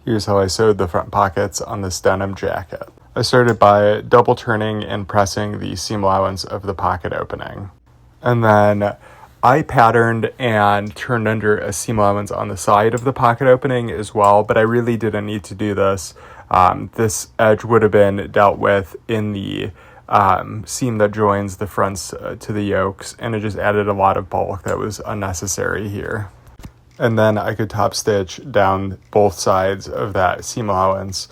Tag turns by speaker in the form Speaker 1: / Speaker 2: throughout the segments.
Speaker 1: Here's how I sewed the front pockets on this denim jacket. I started by double turning and pressing the seam allowance of the pocket opening. And then I patterned and turned under a seam allowance on the side of the pocket opening as well, but I really didn't need to do this. This edge would have been dealt with in the seam that joins the fronts to the yokes, and it just added a lot of bulk that was unnecessary here. And then I could top stitch down both sides of that seam allowance.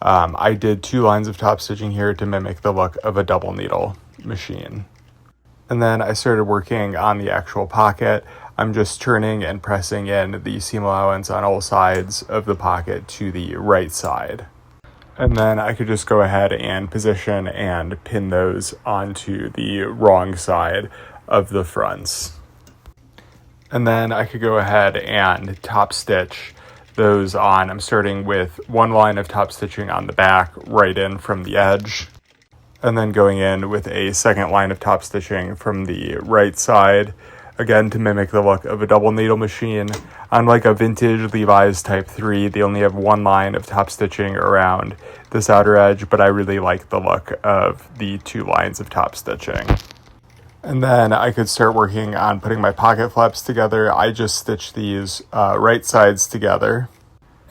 Speaker 1: I did 2 lines of top stitching here to mimic the look of a double needle machine. And then I started working on the actual pocket. I'm just turning and pressing in the seam allowance on all sides of the pocket to the right side. And then I could just go ahead and position and pin those onto the wrong side of the fronts. And then I could go ahead and top stitch those on. I'm starting with 1 line of top stitching on the back right in from the edge, and then going in with a 2nd line of top stitching from the right side, again to mimic the look of a double needle machine. Unlike a vintage Levi's Type 3, they only have 1 line of top stitching around this outer edge, but I really like the look of the 2 lines of top stitching. And then I could start working on putting my pocket flaps together. I just stitched these right sides together.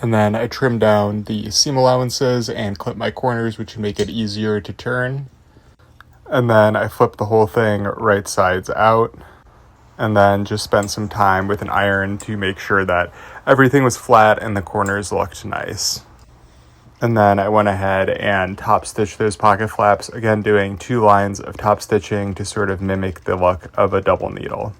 Speaker 1: And then I trimmed down the seam allowances and clipped my corners, which would make it easier to turn. And then I flipped the whole thing right sides out. And then just spent some time with an iron to make sure that everything was flat and the corners looked nice. And then I went ahead and top stitched those pocket flaps, again doing 2 lines of top stitching to sort of mimic the look of a double needle.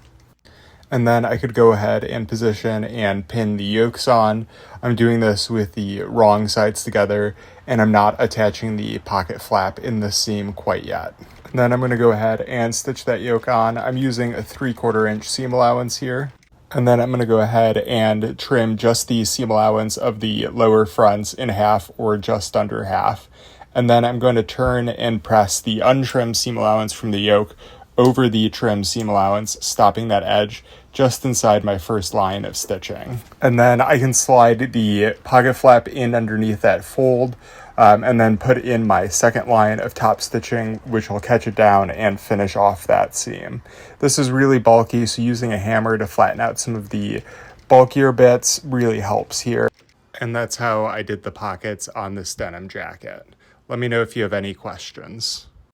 Speaker 1: And then I could go ahead and position and pin the yokes on. I'm doing this with the wrong sides together, and I'm not attaching the pocket flap in the seam quite yet. And then I'm going to go ahead and stitch that yoke on. I'm using a 3/4 inch seam allowance here. And then I'm going to go ahead and trim just the seam allowance of the lower fronts in half or just under half. And then I'm going to turn and press the untrimmed seam allowance from the yoke over the trimmed seam allowance, stopping that edge just inside my first line of stitching. And then I can slide the pocket flap in underneath that fold, and then put in my 2nd line of top stitching, which will catch it down and finish off that seam. This is really bulky, so using a hammer to flatten out some of the bulkier bits really helps here. And that's how I did the pockets on this denim jacket. Let me know if you have any questions.